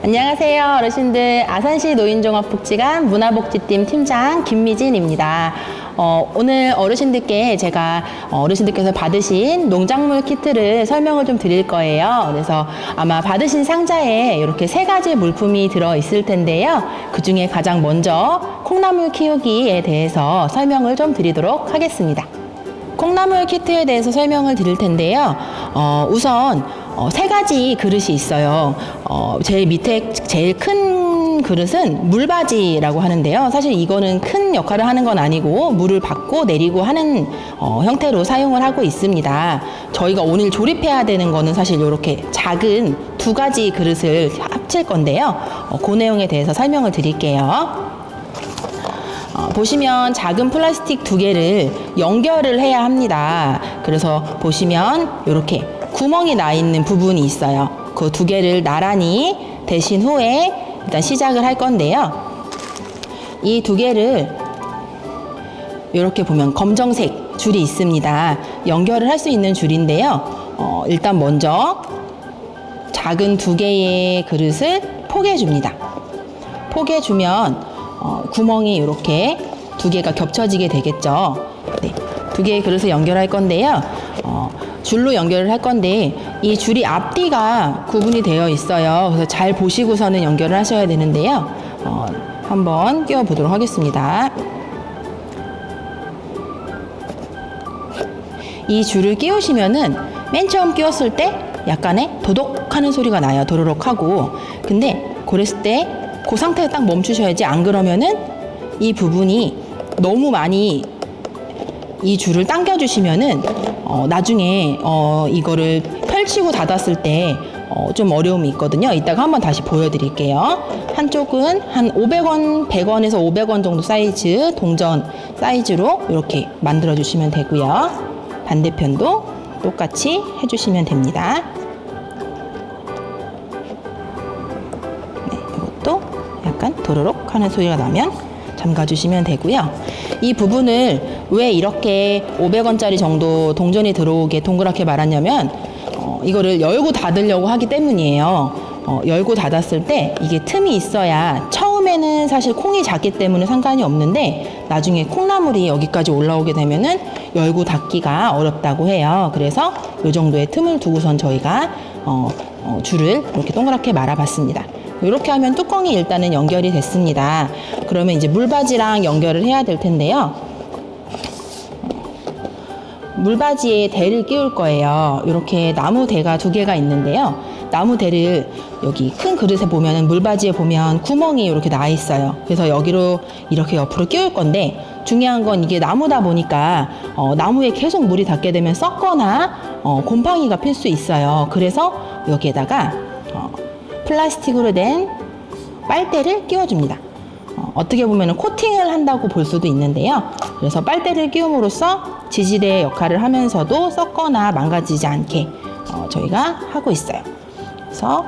안녕하세요, 어르신들. 아산시 노인종합복지관 문화복지팀 팀장 김미진입니다. 오늘 어르신들께 제가 어르신들께서 받으신 농작물 키트를 설명을 좀 드릴 거예요. 그래서 아마 받으신 상자에 이렇게 3가지 물품이 들어 있을 텐데요. 그 중에 가장 먼저 콩나물 키우기에 대해서 설명을 좀 드리도록 하겠습니다. 콩나물 키트에 대해서 설명을 드릴 텐데요. 우선 3가지 그릇이 있어요. 제일 밑에 제일 큰 그릇은 물바지라고 하는데요. 사실 이거는 큰 역할을 하는 건 아니고 물을 받고 내리고 하는 형태로 사용을 하고 있습니다. 저희가 오늘 조립해야 되는 거는 사실 이렇게 작은 2가지 그릇을 합칠 건데요. 그 내용에 대해서 설명을 드릴게요. 보시면 작은 플라스틱 2개를 연결을 해야 합니다. 그래서 보시면 이렇게 구멍이 나 있는 부분이 있어요. 그 2개를 나란히 대신 후에 일단 시작을 할 건데요. 이 2개를 이렇게 보면 검정색 줄이 있습니다. 연결을 할 수 있는 줄인데요. 일단 먼저 작은 2개의 그릇을 포개 줍니다. 포개 주면 구멍이 이렇게 2개가 겹쳐지게 되겠죠. 네, 2개의 그릇을 연결할 건데요. 줄로 연결을 할 건데 이 줄이 앞뒤가 구분이 되어 있어요. 그래서 잘 보시고서는 연결을 하셔야 되는데요. 한번 끼워 보도록 하겠습니다. 이 줄을 끼우시면은 맨 처음 끼웠을 때 약간의 도독 하는 소리가 나요. 도로록 하고. 근데 그랬을 때 그 상태에 딱 멈추셔야지. 안 그러면은 이 부분이 너무 많이 이 줄을 당겨 주시면은 나중에 이거를 펼치고 닫았을 때 좀 어려움이 있거든요. 이따가 한번 다시 보여드릴게요. 한쪽은 한 500원, 100원에서 500원 정도 사이즈, 동전 사이즈로 이렇게 만들어 주시면 되고요. 반대편도 똑같이 해주시면 됩니다. 네, 이것도 약간 도로록 하는 소리가 나면 잠가 주시면 되고요. 이 부분을 왜 이렇게 500원짜리 정도 동전이 들어오게 동그랗게 말았냐면 이거를 열고 닫으려고 하기 때문이에요. 열고 닫았을 때 이게 틈이 있어야 처음에는 사실 콩이 작기 때문에 상관이 없는데 나중에 콩나물이 여기까지 올라오게 되면은 열고 닫기가 어렵다고 해요. 그래서 이 정도의 틈을 두고선 저희가 줄을 이렇게 동그랗게 말아봤습니다. 이렇게 하면 뚜껑이 일단은 연결이 됐습니다. 그러면 이제 물바지랑 연결을 해야 될 텐데요. 물바지에 대를 끼울 거예요. 이렇게 나무 대가 2개가 있는데요. 나무 대를 여기 큰 그릇에 보면은 물바지에 보면 구멍이 이렇게 나 있어요. 그래서 여기로 이렇게 옆으로 끼울 건데 중요한 건 이게 나무다 보니까 나무에 계속 물이 닿게 되면 썩거나 곰팡이가 필 수 있어요. 그래서 여기에다가 플라스틱으로 된 빨대를 끼워줍니다. 어떻게 보면 코팅을 한다고 볼 수도 있는데요. 그래서 빨대를 끼움으로써 지지대 역할을 하면서도 썩거나 망가지지 않게 저희가 하고 있어요. 그래서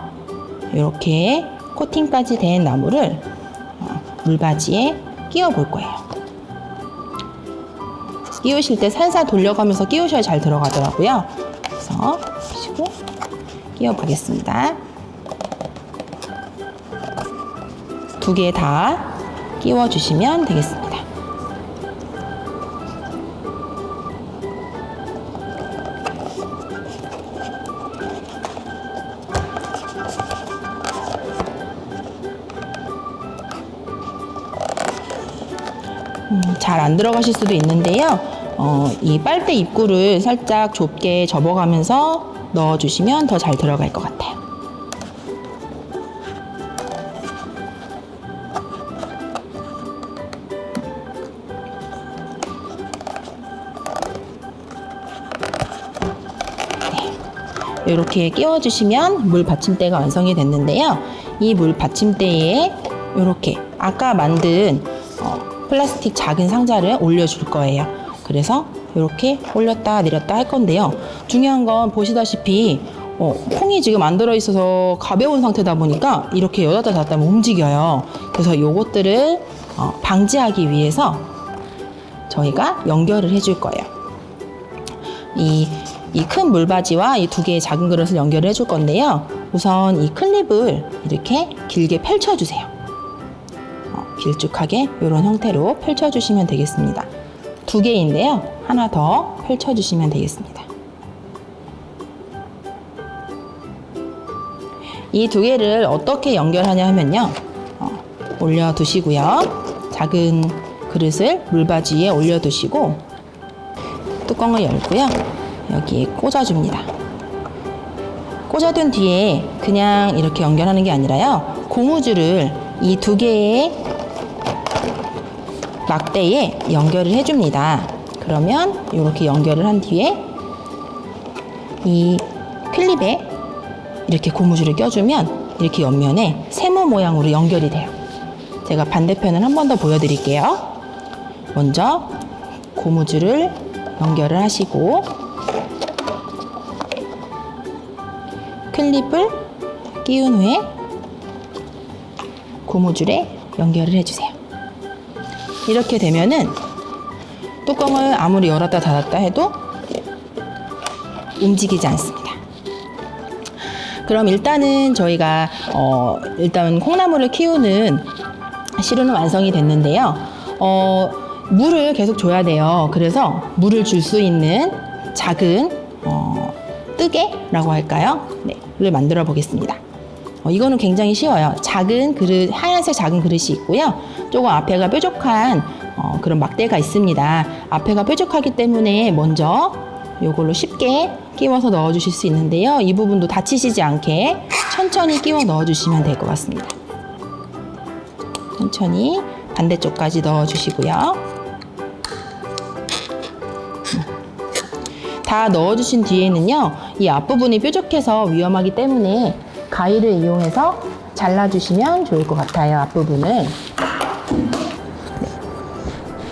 이렇게 코팅까지 된 나무를 물바지에 끼워 볼 거예요. 끼우실 때 살살 돌려가면서 끼우셔야 잘 들어가더라고요. 그래서 보시고 끼워 보겠습니다. 2개 다 끼워주시면 되겠습니다. 잘 안 들어가실 수도 있는데요. 이 빨대 입구를 살짝 좁게 접어가면서 넣어주시면 더 잘 들어갈 것 같아요. 이렇게 끼워주시면 물 받침대가 완성이 됐는데요. 이 물 받침대에 이렇게 아까 만든 플라스틱 작은 상자를 올려줄 거예요. 그래서 이렇게 올렸다 내렸다 할 건데요. 중요한 건 보시다시피 콩이 지금 안 들어있어서 가벼운 상태다 보니까 이렇게 열었다 닫았다 하면 움직여요. 그래서 요것들을 방지하기 위해서 저희가 연결을 해줄 거예요. 이 이 큰 물바지와 이 두 개의 작은 그릇을 연결을 해줄 건데요. 우선 이 클립을 이렇게 길게 펼쳐주세요. 길쭉하게 이런 형태로 펼쳐주시면 되겠습니다. 두 개인데요. 하나 더 펼쳐주시면 되겠습니다. 이 두 개를 어떻게 연결하냐 하면요. 올려두시고요. 작은 그릇을 물바지 위에 올려두시고 뚜껑을 열고요. 여기에 꽂아줍니다. 꽂아둔 뒤에 그냥 이렇게 연결하는 게 아니라요. 고무줄을 이 두 개의 막대에 연결을 해줍니다. 그러면 이렇게 연결을 한 뒤에 이 클립에 이렇게 고무줄을 껴주면 이렇게 옆면에 세모 모양으로 연결이 돼요. 제가 반대편을 한 번 더 보여드릴게요. 먼저 고무줄을 연결을 하시고 클립을 끼운 후에 고무줄에 연결을 해주세요. 이렇게 되면은 뚜껑을 아무리 열었다 닫았다 해도 움직이지 않습니다. 그럼 일단은 저희가 일단 콩나물을 키우는 시루는 완성이 됐는데요. 물을 계속 줘야 돼요. 그래서 물을 줄 수 있는 작은 뜨개라고 할까요? 네, 를 만들어 보겠습니다. 이거는 굉장히 쉬워요. 작은 그릇, 하얀색 작은 그릇이 있고요. 조금 앞에가 뾰족한 그런 막대가 있습니다. 앞에가 뾰족하기 때문에 먼저 이걸로 쉽게 끼워서 넣어주실 수 있는데요. 이 부분도 다치시지 않게 천천히 끼워 넣어주시면 될 것 같습니다. 천천히 반대쪽까지 넣어주시고요. 다 넣어주신 뒤에는요, 이 앞부분이 뾰족해서 위험하기 때문에 가위를 이용해서 잘라주시면 좋을 것 같아요. 앞부분을.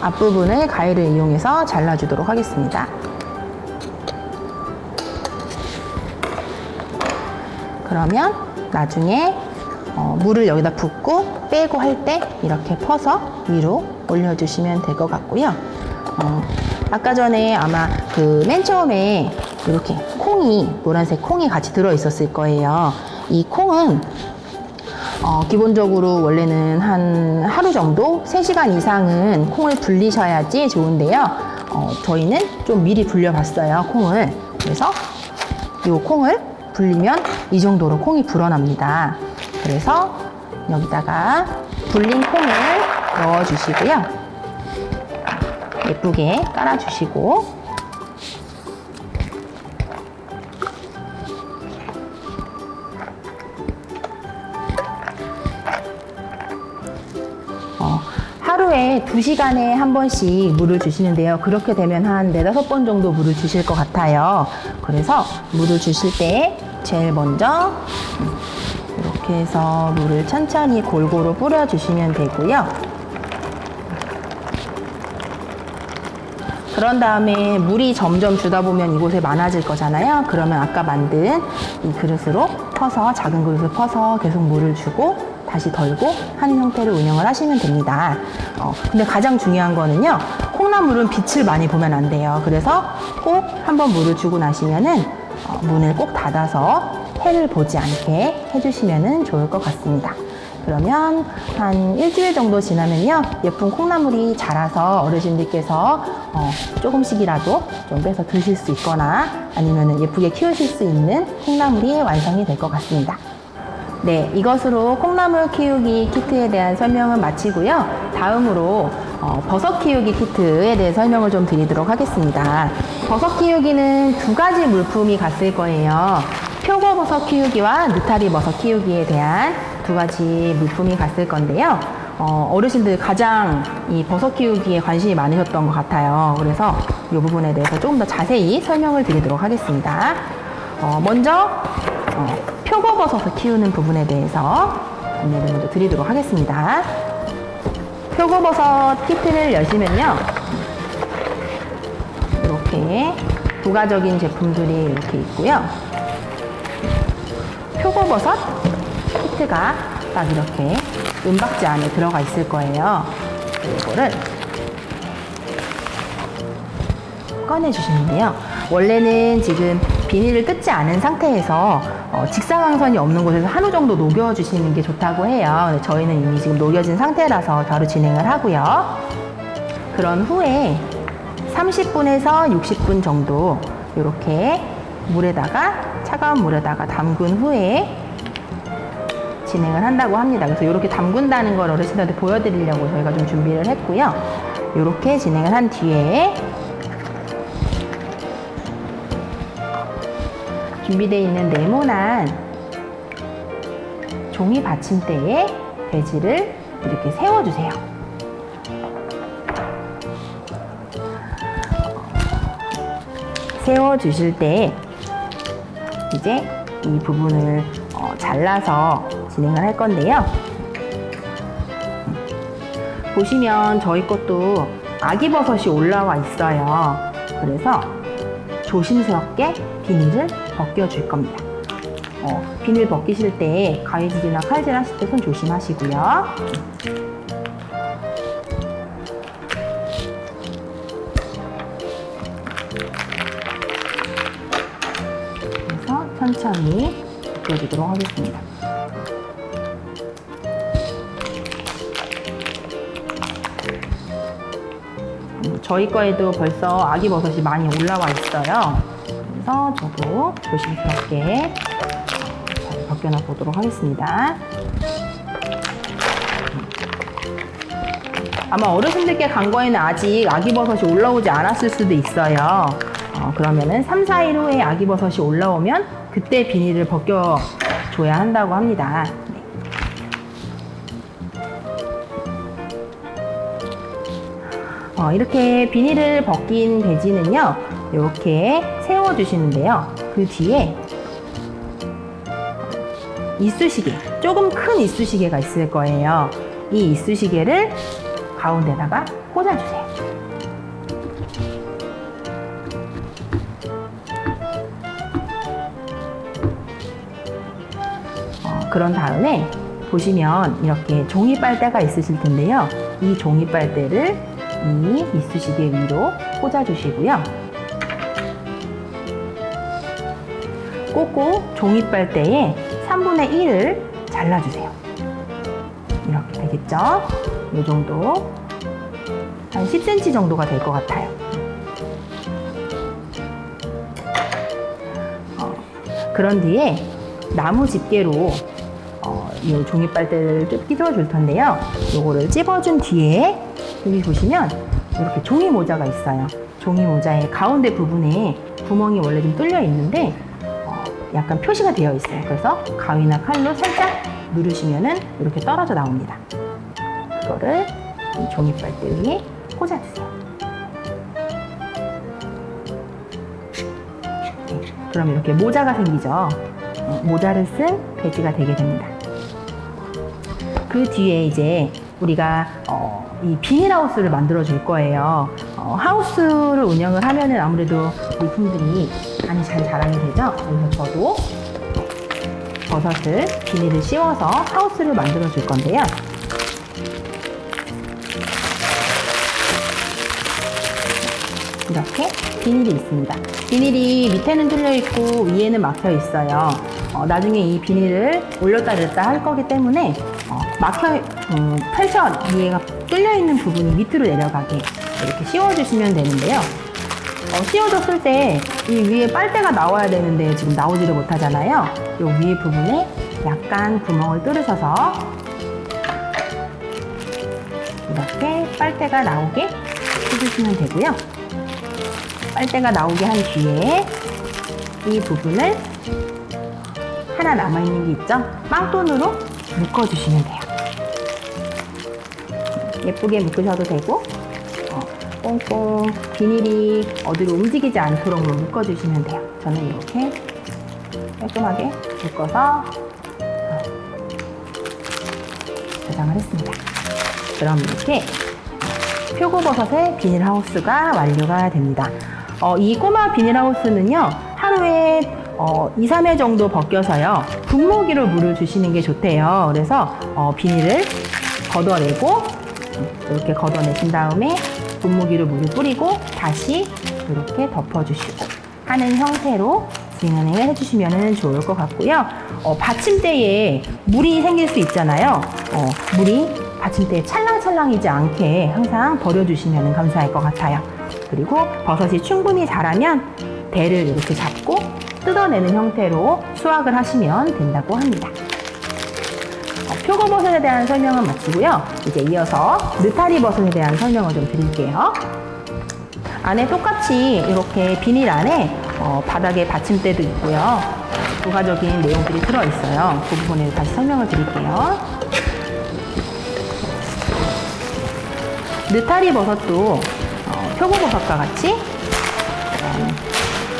앞부분을 가위를 이용해서 잘라주도록 하겠습니다. 그러면 나중에 물을 여기다 붓고 빼고 할 때 이렇게 퍼서 위로 올려주시면 될 것 같고요. 아까 전에 아마 그 맨 처음에 이렇게 콩이, 노란색 콩이 같이 들어있었을 거예요. 이 콩은 기본적으로 원래는 한 하루 정도, 3시간 이상은 콩을 불리셔야지 좋은데요. 저희는 좀 미리 불려봤어요, 콩을. 그래서 이 콩을 불리면 이 정도로 콩이 불어납니다. 그래서 여기다가 불린 콩을 넣어주시고요. 예쁘게 깔아주시고 하루에 2시간에 한 번씩 물을 주시는데요. 그렇게 되면 한 4-5번 정도 물을 주실 것 같아요. 그래서 물을 주실 때 제일 먼저 이렇게 해서 물을 천천히 골고루 뿌려주시면 되고요. 그런 다음에 물이 점점 주다 보면 이곳에 많아질 거잖아요. 그러면 아까 만든 이 그릇으로 퍼서, 작은 그릇을 퍼서 계속 물을 주고 다시 덜고 하는 형태로 운영을 하시면 됩니다. 근데 가장 중요한 거는요, 콩나물은 빛을 많이 보면 안 돼요. 그래서 꼭 한번 물을 주고 나시면은 문을 꼭 닫아서 해를 보지 않게 해주시면 좋을 것 같습니다. 그러면 한 일주일 정도 지나면요, 예쁜 콩나물이 자라서 어르신들께서 조금씩이라도 좀 빼서 드실 수 있거나 아니면 예쁘게 키우실 수 있는 콩나물이 완성이 될 것 같습니다. 네, 이것으로 콩나물 키우기 키트에 대한 설명은 마치고요. 다음으로 버섯 키우기 키트에 대해 설명을 좀 드리도록 하겠습니다. 버섯 키우기는 2가지 물품이 갔을 거예요. 표고버섯 키우기와 느타리 버섯 키우기에 대한 2가지 물품이 갔을 건데요. 어르신들 가장 이 버섯 키우기에 관심이 많으셨던 것 같아요. 그래서 이 부분에 대해서 조금 더 자세히 설명을 드리도록 하겠습니다. 먼저 표고버섯을 키우는 부분에 대해서 안내를 먼저 드리도록 하겠습니다. 표고버섯 키트를 여시면요, 이렇게 부가적인 제품들이 이렇게 있고요. 표고버섯 키트가 딱 이렇게 은박지 안에 들어가 있을 거예요. 이거를 꺼내주시는데요. 원래는 지금 비닐을 뜯지 않은 상태에서 직사광선이 없는 곳에서 하루 정도 녹여주시는 게 좋다고 해요. 근데 저희는 이미 지금 녹여진 상태라서 바로 진행을 하고요. 그런 후에 30분에서 60분 정도 이렇게 차가운 물에다가 담근 후에 진행을 한다고 합니다. 그래서 이렇게 담근다는 걸 어르신들한테 보여드리려고 저희가 좀 준비를 했고요. 이렇게 진행을 한 뒤에 준비되어 있는 네모난 종이 받침대에 배지를 이렇게 세워주세요. 세워주실 때 이제 이 부분을 잘라서 진행을 할 건데요. 보시면 저희 것도 아기버섯이 올라와 있어요. 그래서 조심스럽게 비닐을 벗겨줄 겁니다. 비닐 벗기실 때 가위질이나 칼질 하실 때 손 조심하시고요. 그래서 천천히 벗겨주도록 하겠습니다. 저희 거에도 벌써 아기버섯이 많이 올라와 있어요. 그래서 저도 조심스럽게 잘 벗겨놔 보도록 하겠습니다. 아마 어르신들께 간 거에는 아직 아기버섯이 올라오지 않았을 수도 있어요. 그러면은 3, 4일 후에 아기버섯이 올라오면 그때 비닐을 벗겨줘야 한다고 합니다. 이렇게 비닐을 벗긴 배지는요, 이렇게 세워주시는데요. 그 뒤에 이쑤시개, 조금 큰 이쑤시개가 있을 거예요. 이 이쑤시개를 가운데다가 꽂아주세요. 그런 다음에 보시면 이렇게 종이 빨대가 있으실 텐데요. 이 종이 빨대를 이 이쑤시개 위로 꽂아주시고요. 꽂고 종이 빨대에 3분의 1을 잘라주세요. 이렇게 되겠죠? 이 정도, 한 10cm 정도가 될 것 같아요. 그런 뒤에 나무 집게로 이 종이 빨대를 좀 끼워 줄 텐데요. 요거를 찝어준 뒤에 여기 보시면 이렇게 종이 모자가 있어요. 종이 모자의 가운데 부분에 구멍이 원래 좀 뚫려 있는데 약간 표시가 되어 있어요. 그래서 가위나 칼로 살짝 누르시면은 이렇게 떨어져 나옵니다. 이거를 이 종이 빨대 위에 꽂아주세요. 그럼 이렇게 모자가 생기죠. 모자를 쓴 배지가 되게 됩니다. 그 뒤에 이제 우리가 이 비닐하우스를 만들어 줄 거예요. 하우스를 운영을 하면은 아무래도 물품들이 많이 잘 자라게 되죠. 그래서 저도 버섯을 비닐을 씌워서 하우스를 만들어 줄 건데요. 이렇게 비닐이 있습니다. 비닐이 밑에는 뚫려 있고 위에는 막혀 있어요. 나중에 이 비닐을 올렸다 내렸다 할 거기 때문에 펼쳐 위에가 뚫려 있는 부분이 밑으로 내려가게 이렇게 씌워주시면 되는데요. 씌워줬을 때 이 위에 빨대가 나와야 되는데 지금 나오지를 못하잖아요. 이 위에 부분에 약간 구멍을 뚫으셔서 이렇게 빨대가 나오게 해주시면 되고요. 빨대가 나오게 한 뒤에 이 부분을 하나 남아있는 게 있죠? 빵돈으로 묶어주시면 돼요. 예쁘게 묶으셔도 되고 꽁꽁 비닐이 어디로 움직이지 않도록 묶어주시면 돼요. 저는 이렇게 깔끔하게 묶어서 저장을 했습니다. 그럼 이렇게 표고버섯의 비닐하우스가 완료가 됩니다. 이 꼬마 비닐하우스는요, 하루에 2, 3회 정도 벗겨서요, 분무기로 물을 주시는 게 좋대요. 그래서 비닐을 걷어내고, 이렇게 걷어내신 다음에 분무기로 물을 뿌리고 다시 이렇게 덮어주시고, 하는 형태로 진행을 해주시면 좋을 것 같고요. 받침대에 물이 생길 수 있잖아요. 물이 받침대에 찰랑찰랑이지 않게 항상 버려주시면 감사할 것 같아요. 그리고 버섯이 충분히 자라면 대를 이렇게 잡고 뜯어내는 형태로 수확을 하시면 된다고 합니다. 표고버섯에 대한 설명은 마치고요. 이제 이어서 느타리 버섯에 대한 설명을 좀 드릴게요. 안에 똑같이 이렇게 비닐 안에 바닥에 받침대도 있고요. 부가적인 내용들이 들어있어요. 그 부분에 다시 설명을 드릴게요. 느타리 버섯도 표고버섯과 같이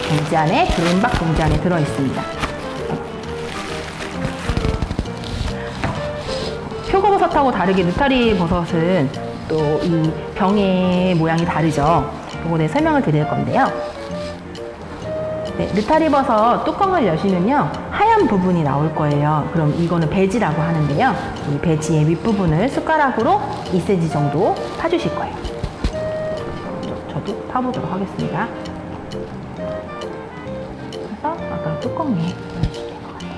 봉지 안에, 두른박 봉지 안에 들어있습니다. 표고버섯하고 다르게 느타리 버섯은 또 이 병의 모양이 다르죠. 이거에 대해 설명을 드릴 건데요. 네, 느타리 버섯 뚜껑을 여시면요, 하얀 부분이 나올 거예요. 그럼 이거는 배지라고 하는데요. 이 배지의 윗부분을 숟가락으로 2cm 정도 파주실 거예요. 저도 파보도록 하겠습니다. 그래서 아까 뚜껑에 넣어주시면 될 것 같아요.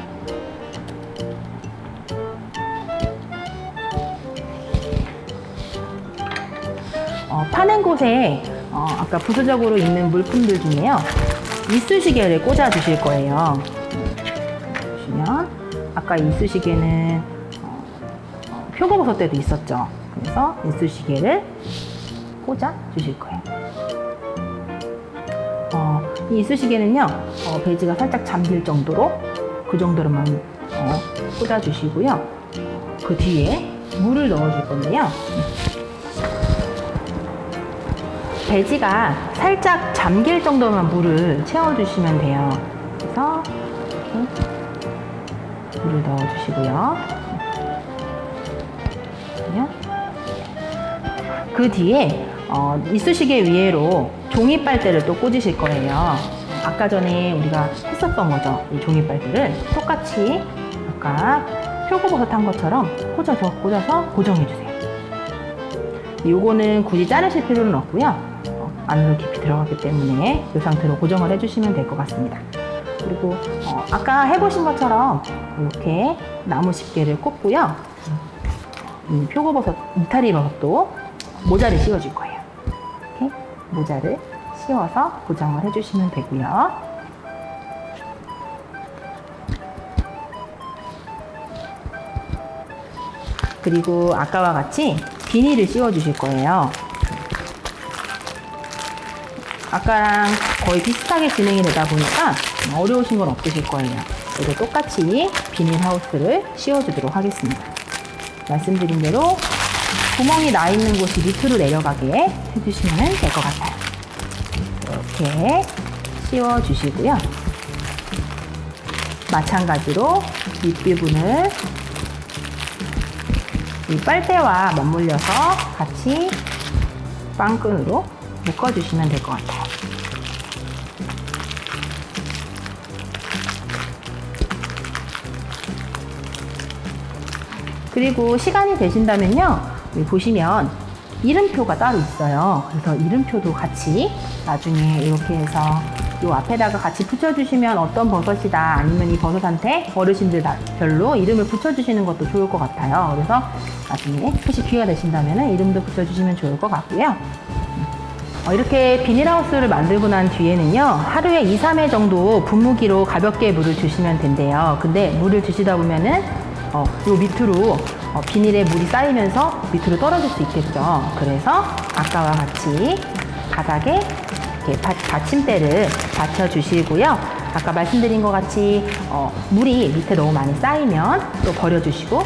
파낸 곳에 아까 부수적으로 있는 물품들 중에요, 이쑤시개를 꽂아 주실 거예요. 보시면 아까 이쑤시개는 표고버섯 때도 있었죠. 그래서 이쑤시개를 꽂아 주실 거예요. 이 이쑤시개는요, 배지가 살짝 잠길 정도로 그 정도로만 꽂아 주시고요. 그 뒤에 물을 넣어 줄 건데요. 배지가 살짝 잠길 정도만 물을 채워주시면 돼요. 그래서 이렇게 물을 넣어주시고요. 그 뒤에 이쑤시개 위에로 종이 빨대를 또 꽂으실 거예요. 아까 전에 우리가 했었던 거죠. 이 종이 빨대를 똑같이 아까 표고버섯 한 것처럼 꽂아서 고정해주세요. 요거는 굳이 자르실 필요는 없고요. 안으로 깊이 들어가기 때문에 이 상태로 고정을 해주시면 될 것 같습니다. 그리고 아까 해보신 것처럼 이렇게 나무 집게를 꽂고요. 표고버섯, 느타리 버섯도 모자를 씌워줄 거예요. 이렇게 모자를 씌워서 고정을 해주시면 되고요. 그리고 아까와 같이 비닐을 씌워주실 거예요. 아까랑 거의 비슷하게 진행이 되다 보니까 어려우신 건 없으실 거예요. 이거 똑같이 비닐하우스를 씌워주도록 하겠습니다. 말씀드린 대로 구멍이 나 있는 곳이 밑으로 내려가게 해주시면 될 것 같아요. 이렇게 씌워주시고요. 마찬가지로 밑부분을 이 빨대와 맞물려서 같이 빵끈으로 묶어주시면 될 것 같아요. 그리고 시간이 되신다면요, 여기 보시면 이름표가 따로 있어요. 그래서 이름표도 같이 나중에 이렇게 해서 이 앞에다가 같이 붙여주시면 어떤 버섯이다, 아니면 이 버섯한테 어르신들 별로 이름을 붙여주시는 것도 좋을 것 같아요. 그래서 나중에 혹시 기회가 되신다면 이름도 붙여주시면 좋을 것 같고요. 이렇게 비닐하우스를 만들고 난 뒤에는요, 하루에 2, 3회 정도 분무기로 가볍게 물을 주시면 된대요. 근데 물을 주시다 보면은 요 밑으로 비닐에 물이 쌓이면서 밑으로 떨어질 수 있겠죠. 그래서 아까와 같이 바닥에 이렇게 받침대를 받쳐주시고요. 아까 말씀드린 것 같이 물이 밑에 너무 많이 쌓이면 또 버려주시고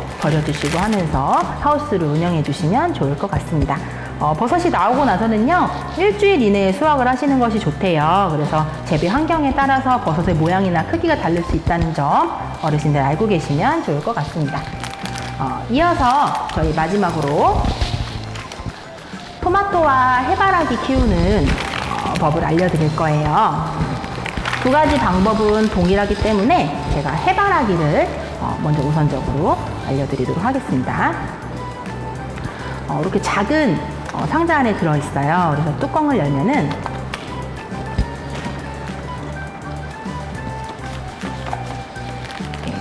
하면서 하우스를 운영해 주시면 좋을 것 같습니다. 버섯이 나오고 나서는요, 일주일 이내에 수확을 하시는 것이 좋대요. 그래서 재배 환경에 따라서 버섯의 모양이나 크기가 다를 수 있다는 점 어르신들 알고 계시면 좋을 것 같습니다. 이어서 저희 마지막으로 토마토와 해바라기 키우는 법을 알려드릴 거예요. 두 가지 방법은 동일하기 때문에 제가 해바라기를 먼저 우선적으로 알려드리도록 하겠습니다. 이렇게 작은 상자 안에 들어있어요. 그래서 뚜껑을 열면은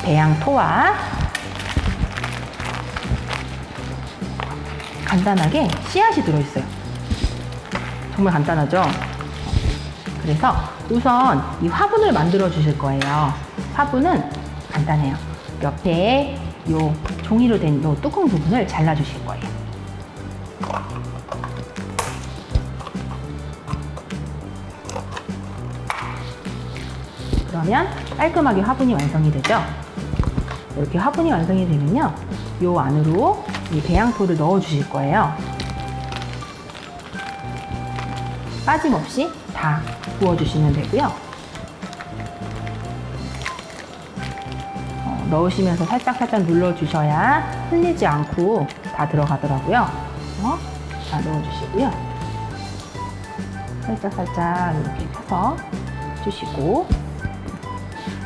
배양토와 간단하게 씨앗이 들어있어요. 정말 간단하죠? 그래서 우선 이 화분을 만들어 주실 거예요. 화분은 간단해요. 옆에 요 종이로 된 요 뚜껑 부분을 잘라 주실 거예요. 그러면 깔끔하게 화분이 완성이 되죠. 이렇게 화분이 완성이 되면요, 요 안으로 이 배양토를 넣어 주실 거예요. 빠짐없이 다 부어 주시면 되고요. 넣으시면서 살짝살짝 눌러 주셔야 흘리지 않고 다 들어가더라고요. 다 넣어 주시고요. 살짝살짝 이렇게 펴서 주시고,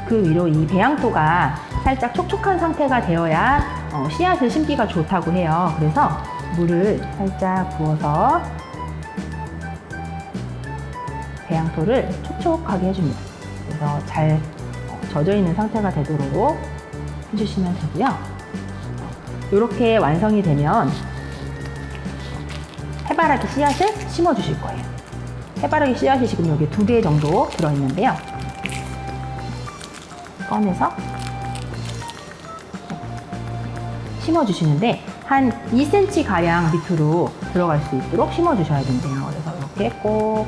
그 위로 이 배양토가 살짝 촉촉한 상태가 되어야 씨앗을 심기가 좋다고 해요. 그래서 물을 살짝 부어서 배양토를 촉촉하게 해줍니다. 그래서 잘 젖어 있는 상태가 되도록 해주시면 되고요. 이렇게 완성이 되면 해바라기 씨앗을 심어 주실 거예요. 해바라기 씨앗이 지금 여기 2개 정도 들어있는데요. 꺼내서 심어 주시는데 한 2cm 가량 밑으로 들어갈 수 있도록 심어 주셔야 된대요. 그래서 이렇게 꼭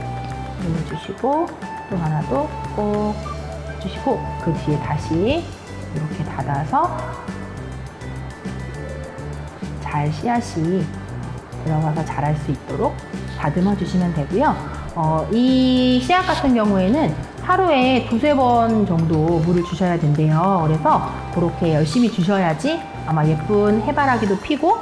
눌러주시고, 또 하나도 꼭 주시고, 그 뒤에 다시 이렇게 닫아서 잘 씨앗이 들어가서 자랄 수 있도록 다듬어 주시면 되고요. 이 씨앗 같은 경우에는 하루에 2~3번 정도 물을 주셔야 된대요. 그래서 그렇게 열심히 주셔야지 아마 예쁜 해바라기도 피고,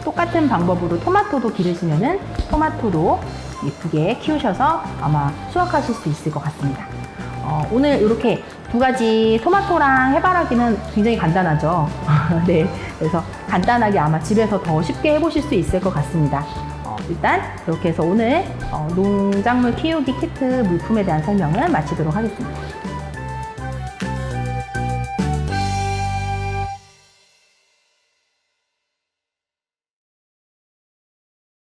똑같은 방법으로 토마토도 기르시면은 토마토도 예쁘게 키우셔서 아마 수확하실 수 있을 것 같습니다. 오늘 이렇게 2가지, 토마토랑 해바라기는 굉장히 간단하죠. 네, 그래서 간단하게 아마 집에서 더 쉽게 해보실 수 있을 것 같습니다. 일단 이렇게 해서 오늘 농작물 키우기 키트 물품에 대한 설명을 마치도록 하겠습니다.